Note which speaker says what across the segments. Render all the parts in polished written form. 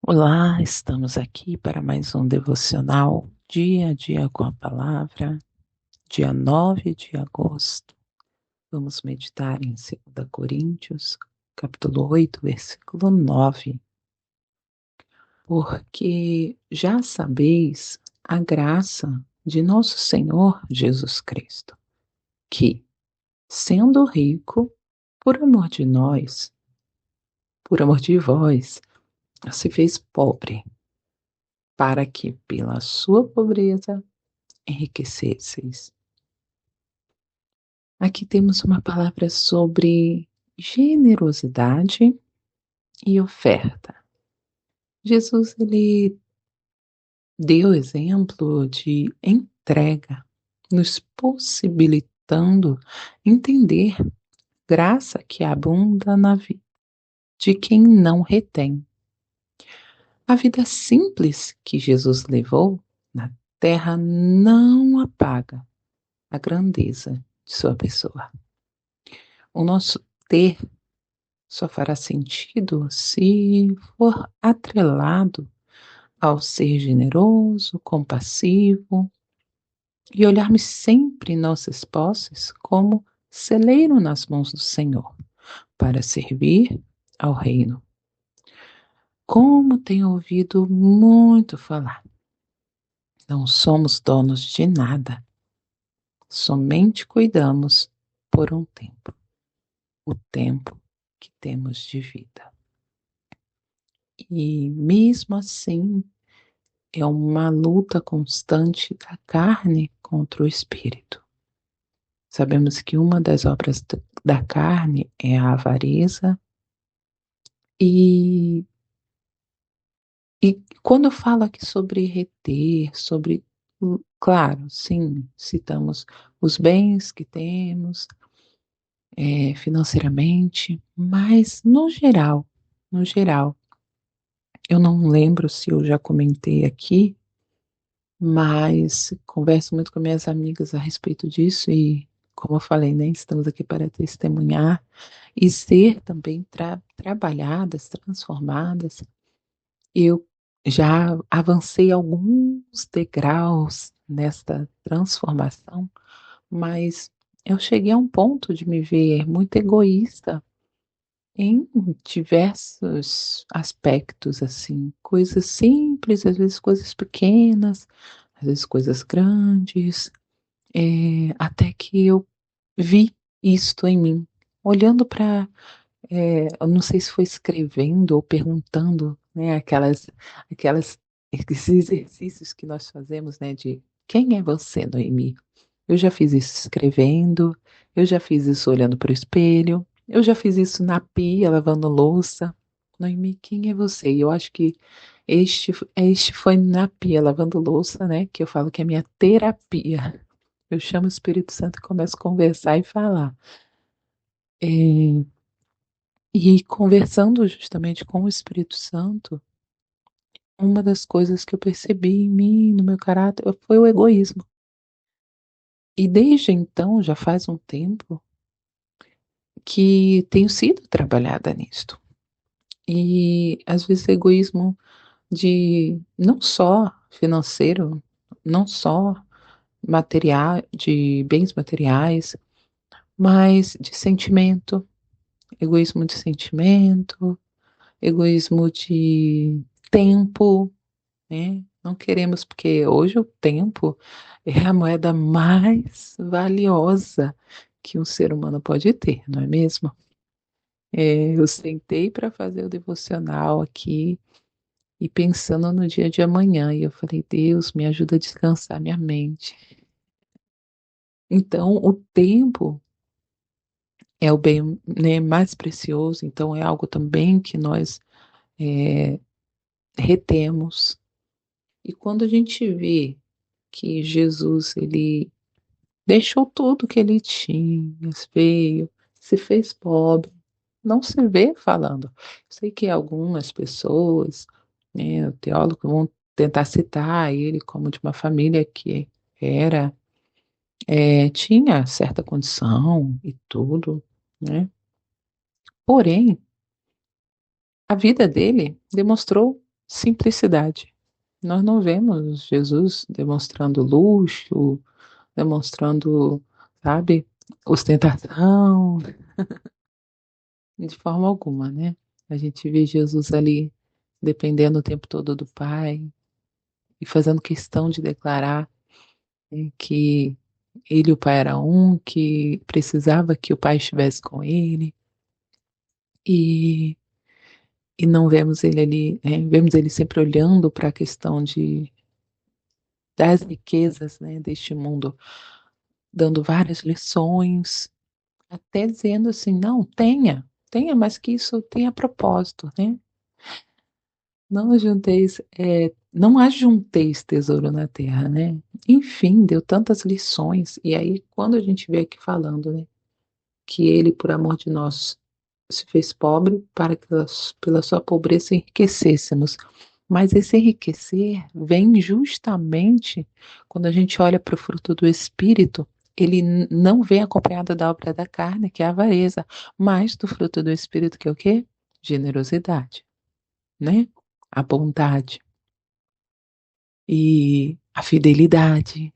Speaker 1: Olá, estamos aqui para mais um devocional dia a dia com a palavra, dia 9 de agosto. Vamos meditar em 2 Coríntios, capítulo 8, versículo 9. Porque já sabeis a graça de nosso Senhor Jesus Cristo, que, sendo rico, por amor de nós, por amor de vós, se fez pobre, para que pela sua pobreza enriquecesseis. Aqui temos uma palavra sobre generosidade e oferta. Jesus, ele deu exemplo de entrega, nos possibilitando entender graça que abunda na vida de quem não retém. A vida simples que Jesus levou na terra não apaga a grandeza de sua pessoa. O nosso ter só fará sentido se for atrelado ao ser generoso, compassivo e olharmos sempre nossas posses como celeiro nas mãos do Senhor, para servir ao reino. Como tenho ouvido muito falar, não somos donos de nada, somente cuidamos por um tempo, o tempo que temos de vida. E mesmo assim, é uma luta constante da carne contra o espírito. Sabemos que uma das obras da carne é a avareza, e, e quando eu falo aqui sobre reter, sobre, claro, sim, citamos os bens que temos, financeiramente, mas no geral, eu não lembro se eu já comentei aqui, mas converso muito com minhas amigas a respeito disso e, como eu falei, né, estamos aqui para testemunhar e ser também trabalhadas, transformadas. Eu já avancei alguns degraus nesta transformação, mas eu cheguei a um ponto de me ver muito egoísta em diversos aspectos, assim, coisas simples, às vezes coisas pequenas, às vezes coisas grandes, até que eu vi isto em mim, olhando para, eu não sei se foi escrevendo ou perguntando, né, aquelas esses exercícios que nós fazemos, né, de quem é você, Noemi? Eu já fiz isso escrevendo, eu já fiz isso olhando para o espelho, eu já fiz isso na pia, lavando louça. Noemi, quem é você? E eu acho que este foi na pia, lavando louça, né? Que eu falo que é a minha terapia. Eu chamo o Espírito Santo e começo a conversar e falar. É, e conversando justamente com o Espírito Santo, uma das coisas que eu percebi em mim, no meu caráter, foi o egoísmo. E desde então, já faz um tempo, que tenho sido trabalhada nisto. E às vezes egoísmo de não só financeiro, não só material, de bens materiais, mas de sentimento, egoísmo de sentimento, egoísmo de tempo, né? Não queremos, porque hoje o tempo é a moeda mais valiosa que um ser humano pode ter, não é mesmo? Eu sentei para fazer o devocional aqui e pensando no dia de amanhã, e eu falei, Deus, me ajuda a descansar minha mente. Então, o tempo é o bem, né, mais precioso, então é algo também que nós é, retemos. E quando a gente vê que Jesus, ele deixou tudo que ele tinha, veio, se fez pobre, não se vê falando. Sei que algumas pessoas, né, teólogos vão tentar citar ele como de uma família que era, tinha certa condição e tudo, né? Porém, a vida dele demonstrou simplicidade. Nós não vemos Jesus demonstrando luxo, demonstrando, sabe, ostentação, de forma alguma, né? A gente vê Jesus ali dependendo o tempo todo do Pai e fazendo questão de declarar, que ele e o Pai eram um, que precisava que o Pai estivesse com ele, e, e não vemos ele ali, vemos ele sempre olhando para a questão das riquezas, né, deste mundo, dando várias lições, até dizendo assim, não, tenha, mas que isso tenha propósito, né? Não ajunteis tesouro na terra, né? Enfim, deu tantas lições. E aí, quando a gente vê aqui falando, né, que ele, por amor de nós, se fez pobre para que pela sua pobreza enriquecêssemos. Mas esse enriquecer vem justamente quando a gente olha para o fruto do Espírito, ele não vem acompanhado da obra da carne, que é a avareza, mas do fruto do Espírito, que é o quê? Generosidade, né? A bondade e a fidelidade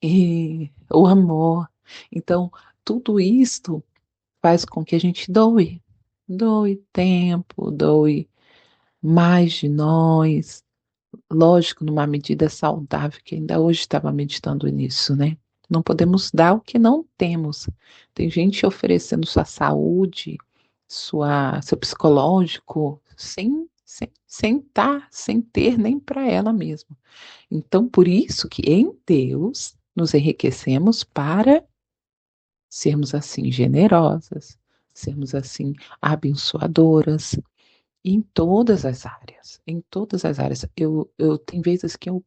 Speaker 1: e o amor. Então, tudo isto faz com que a gente doe tempo, doe mais de nós, lógico, numa medida saudável, que ainda hoje estava meditando nisso, né? Não podemos dar o que não temos. Tem gente oferecendo sua saúde, seu psicológico, sem ter nem para ela mesma. Então, por isso que em Deus nos enriquecemos para sermos assim generosas, sermos assim abençoadoras, em todas as áreas, em todas as áreas. Eu tem vezes que eu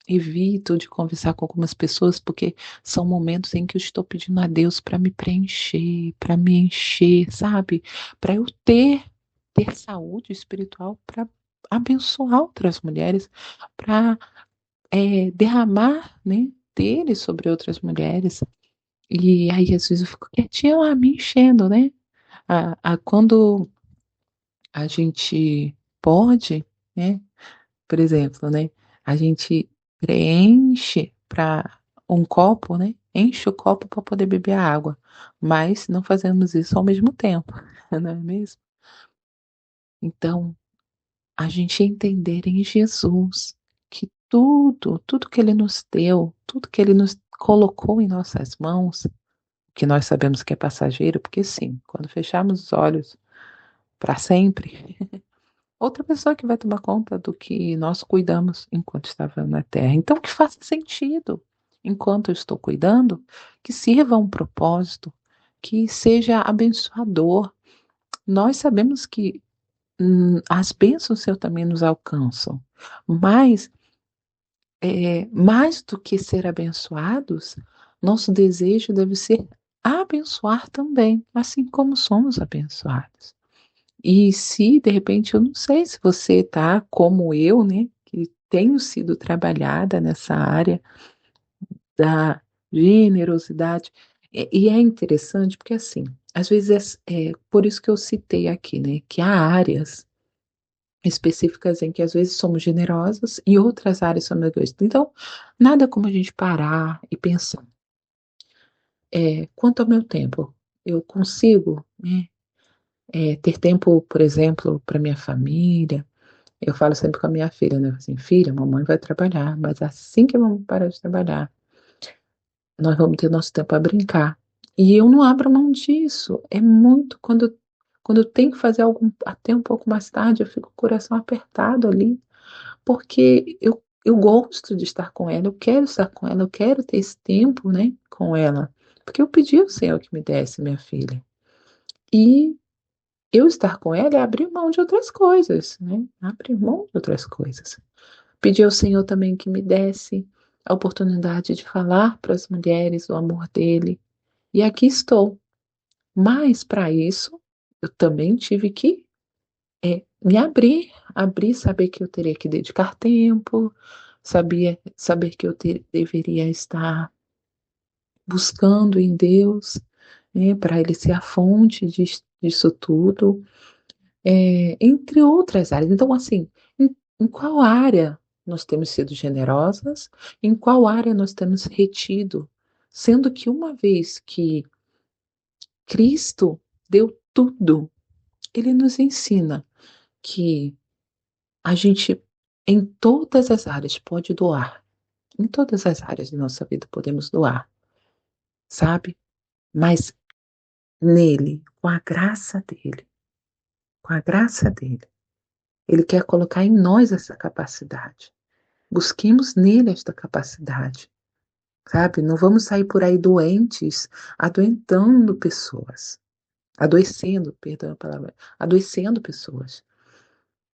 Speaker 1: evito de conversar com algumas pessoas porque são momentos em que eu estou pedindo a Deus para me preencher, para me encher, sabe? Para eu ter saúde espiritual para abençoar outras mulheres, para derramar, né, dele sobre outras mulheres. E aí às vezes eu fico quietinha lá me enchendo, né? Quando a gente pode, né? Por exemplo, né? A gente preenche para um copo, né? Enche o copo para poder beber a água, mas não fazemos isso ao mesmo tempo, não é mesmo? Então, a gente entender em Jesus que tudo que Ele nos deu, tudo que Ele nos colocou em nossas mãos, que nós sabemos que é passageiro, porque sim, quando fecharmos os olhos para sempre, outra pessoa que vai tomar conta do que nós cuidamos enquanto estava na Terra. Então, que faça sentido. Enquanto eu estou cuidando, que sirva a um propósito, que seja abençoador. Nós sabemos que as bênçãos do Senhor também nos alcançam, mas mais do que ser abençoados, nosso desejo deve ser abençoar também, assim como somos abençoados. E se de repente, eu não sei se você tá como eu, né, que tenho sido trabalhada nessa área da generosidade. E é interessante porque assim, às vezes é por isso que eu citei aqui, né, que há áreas específicas em que às vezes somos generosos e outras áreas somos egoístas. Então, nada como a gente parar e pensar, quanto ao meu tempo, eu consigo, né, ter tempo, por exemplo, para minha família. Eu falo sempre com a minha filha, né? Assim, filha, mamãe vai trabalhar, mas assim que a mamãe parar de trabalhar, nós vamos ter nosso tempo a brincar. E eu não abro mão disso. É muito quando eu tenho que fazer algo até um pouco mais tarde, eu fico com o coração apertado ali, porque eu gosto de estar com ela, eu quero estar com ela, eu quero ter esse tempo, né, com ela. Porque eu pedi ao Senhor que me desse minha filha. E eu estar com ela é abrir mão de outras coisas, né? Abrir mão de outras coisas. Pedi ao Senhor também que me desse a oportunidade de falar para as mulheres o amor dele. E aqui estou. Mas para isso, eu também tive que me abrir, saber que eu teria que dedicar tempo, saber que deveria estar buscando em Deus, né, para Ele ser a fonte disso tudo, entre outras áreas. Então, assim, em qual área nós temos sido generosas, em qual área nós temos retido, sendo que uma vez que Cristo deu tudo, ele nos ensina que a gente, em todas as áreas, pode doar. Em todas as áreas da nossa vida podemos doar, sabe? Mas nele, com a graça dele, ele quer colocar em nós essa capacidade. Busquemos nele esta capacidade, sabe? Não vamos sair por aí doentes, adoentando pessoas, adoecendo, perdão a palavra, adoecendo pessoas.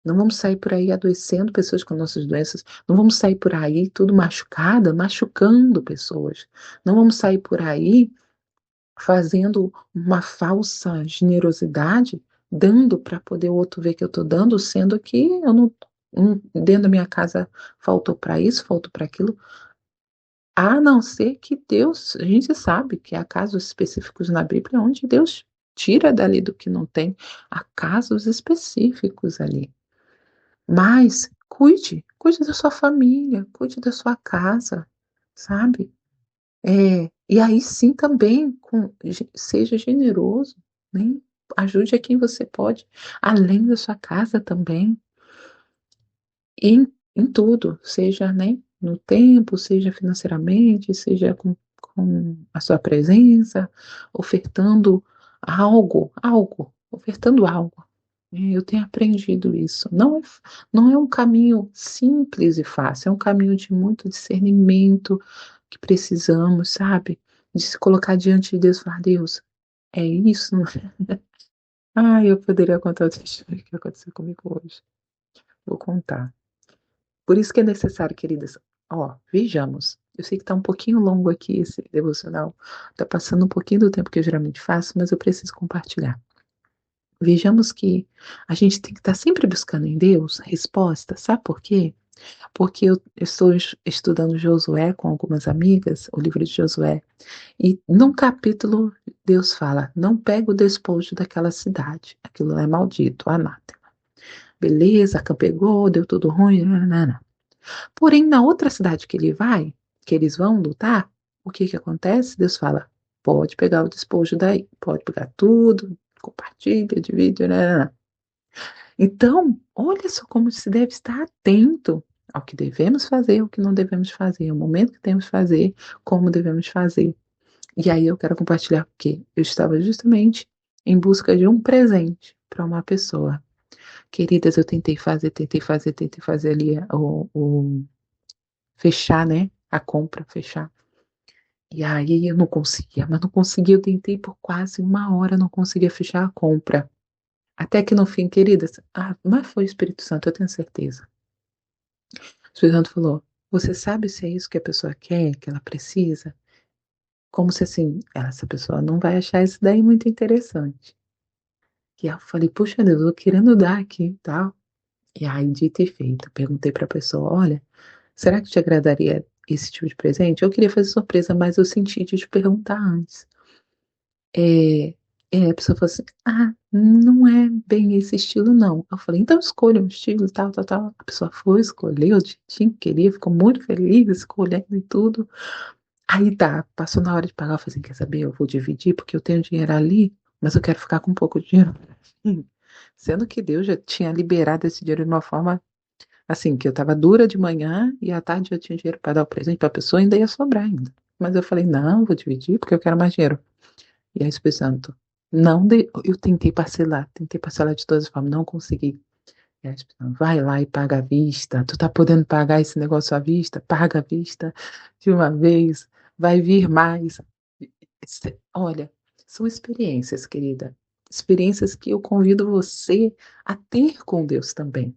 Speaker 1: Não vamos sair por aí adoecendo pessoas com nossas doenças. Não vamos sair por aí tudo machucada, machucando pessoas. Não vamos sair por aí fazendo uma falsa generosidade, dando para poder o outro ver que eu estou dando, sendo que eu não, dentro da minha casa faltou para isso, faltou para aquilo. A não ser que Deus, a gente sabe que há casos específicos na Bíblia onde Deus tira dali do que não tem. Há casos específicos ali. Mas cuide da sua família, cuide da sua casa, sabe? E aí sim também seja generoso, né? Ajude a quem você pode, além da sua casa também, em tudo, seja, né, no tempo, seja financeiramente, seja com a sua presença, ofertando ofertando algo. Eu tenho aprendido isso. Não é um caminho simples e fácil, é um caminho de muito discernimento que precisamos, sabe? De se colocar diante de Deus e falar, Deus, é isso? Eu poderia contar outra história que aconteceu comigo hoje. Vou contar. Por isso que é necessário, queridas, vejamos. Eu sei que está um pouquinho longo aqui esse devocional, está passando um pouquinho do tempo que eu geralmente faço, mas eu preciso compartilhar. Vejamos que a gente tem que estar sempre buscando em Deus resposta. Sabe por quê? Porque eu estou estudando Josué com algumas amigas, o livro de Josué, e num capítulo Deus fala: não pega o despojo daquela cidade, aquilo é maldito, anátema. Beleza, Acã pegou, deu tudo ruim, não. Porém, na outra cidade que eles vão lutar, o que que acontece? Deus fala: pode pegar o despojo daí, pode pegar tudo, compartilha, divide, né? Então, olha só como se deve estar atento ao que devemos fazer, ao que não devemos fazer, ao momento que temos que fazer, como devemos fazer. E aí eu quero compartilhar porque eu estava justamente em busca de um presente para uma pessoa. Queridas, eu tentei fazer ali fechar, né? A compra, fechar. E aí eu não conseguia, mas não conseguia, eu tentei por quase uma hora, não conseguia fechar a compra. Até que no fim, queridas, mas foi o Espírito Santo, eu tenho certeza. O Espírito Santo falou: você sabe se é isso que a pessoa quer, que ela precisa? Como se assim, essa pessoa não vai achar isso daí muito interessante. E aí eu falei: puxa Deus, eu tô querendo dar aqui e tal. E aí, dito e feito, perguntei pra pessoa: olha, será que te agradaria esse tipo de presente? Eu queria fazer surpresa, mas eu senti de te perguntar antes. É, a pessoa falou assim: não é bem esse estilo, não. Eu falei: então escolha um estilo, tal, tal, tal. A pessoa foi, escolheu, o jeitinho que queria, ficou muito feliz, escolhendo e tudo. Aí tá, passou na hora de pagar, eu falei assim: quer saber? Eu vou dividir, porque eu tenho dinheiro ali, mas eu quero ficar com um pouco de dinheiro. Sendo que Deus já tinha liberado esse dinheiro de uma forma assim, que eu tava dura de manhã e à tarde eu tinha dinheiro para dar o presente para a pessoa, ainda ia sobrar ainda. Mas eu falei: não, vou dividir porque eu quero mais dinheiro. E aí, Espírito Santo, não eu tentei parcelar de todas as formas, não consegui. E aí, Espírito Santo, vai lá e paga à vista. Tu tá podendo pagar esse negócio à vista? Paga à vista de uma vez, vai vir mais. Olha, são experiências, querida. Experiências que eu convido você a ter com Deus também.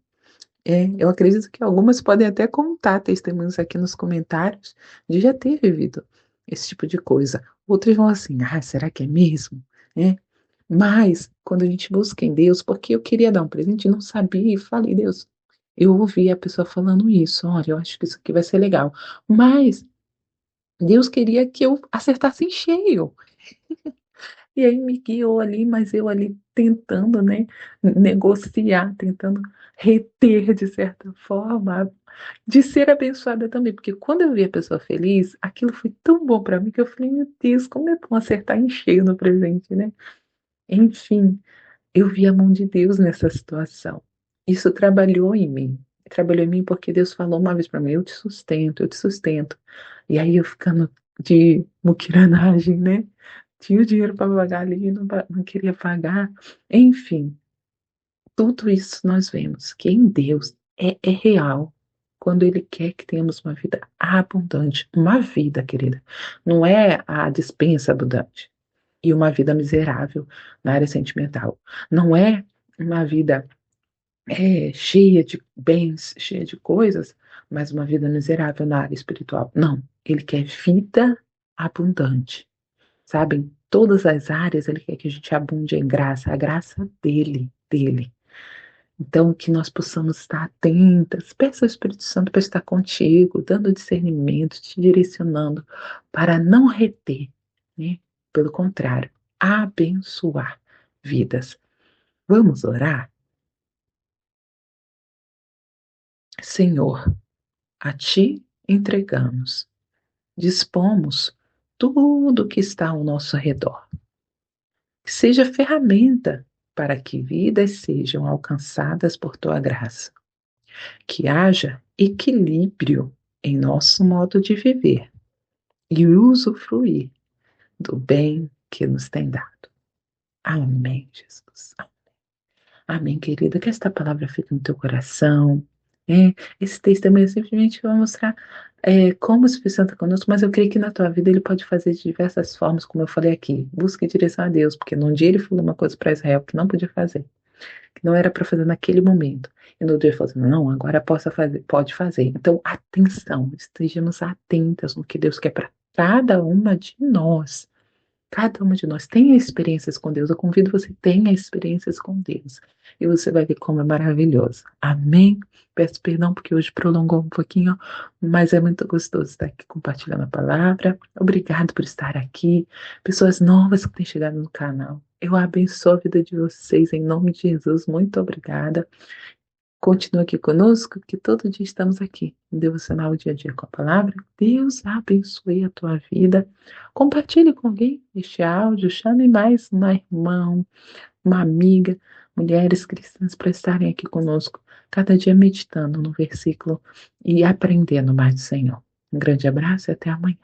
Speaker 1: Eu acredito que algumas podem até contar testemunhos aqui nos comentários de já ter vivido esse tipo de coisa. Outros vão assim: será que é mesmo? É. Mas, quando a gente busca em Deus, porque eu queria dar um presente, não sabia, e falei: Deus, eu ouvi a pessoa falando isso, olha, eu acho que isso aqui vai ser legal. Mas Deus queria que eu acertasse em cheio. E aí me guiou ali, mas eu ali tentando, né, negociar, tentando. reter de certa forma, de ser abençoada também, porque quando eu vi a pessoa feliz, aquilo foi tão bom para mim que eu falei, meu Deus, como é bom acertar em cheio no presente, né? Enfim, eu vi a mão de Deus nessa situação. Isso trabalhou em mim porque Deus falou uma vez para mim, eu te sustento, eu te sustento. E aí eu ficando de muquiranagem, né? Tinha o dinheiro para pagar ali, não queria pagar. Enfim, tudo isso nós vemos que em Deus é real quando Ele quer que tenhamos uma vida abundante, uma vida, querida. Não é a dispensa abundante e uma vida miserável na área sentimental. Não é uma vida cheia de bens, cheia de coisas, mas uma vida miserável na área espiritual. Não, Ele quer vida abundante. Sabe? Em todas as áreas, Ele quer que a gente abunde em graça, a graça dele. Então, que nós possamos estar atentas, peça ao Espírito Santo para estar contigo, dando discernimento, te direcionando, para não reter, né? Pelo contrário, abençoar vidas. Vamos orar? Senhor, a Ti entregamos, dispomos tudo que está ao nosso redor. Que seja ferramenta para que vidas sejam alcançadas por Tua graça. Que haja equilíbrio em nosso modo de viver e usufruir do bem que nos tem dado. Amém, Jesus. Amém, querida. Que esta palavra fique no teu coração. Esse testemunho simplesmente vai mostrar como o Espírito Santo está conosco, mas eu creio que na tua vida ele pode fazer de diversas formas, como eu falei aqui. Busque direção a Deus, porque num dia ele falou uma coisa para Israel que não podia fazer, que não era para fazer naquele momento. E no outro dia ele falou assim, não, agora possa fazer, pode fazer. Então, atenção, estejamos atentas no que Deus quer para cada uma de nós. Cada uma de nós tem experiências com Deus. Eu convido você a tenha experiências com Deus. E você vai ver como é maravilhoso. Amém? Peço perdão porque hoje prolongou um pouquinho, mas é muito gostoso estar aqui compartilhando a palavra. Obrigado por estar aqui. Pessoas novas que têm chegado no canal. Eu abençoo a vida de vocês em nome de Jesus. Muito obrigada. Continue aqui conosco, que todo dia estamos aqui, em devocional dia a dia com a palavra. Deus abençoe a tua vida. Compartilhe com alguém este áudio, chame mais uma irmã, uma amiga, mulheres cristãs para estarem aqui conosco, cada dia meditando no versículo e aprendendo mais do Senhor. Um grande abraço e até amanhã.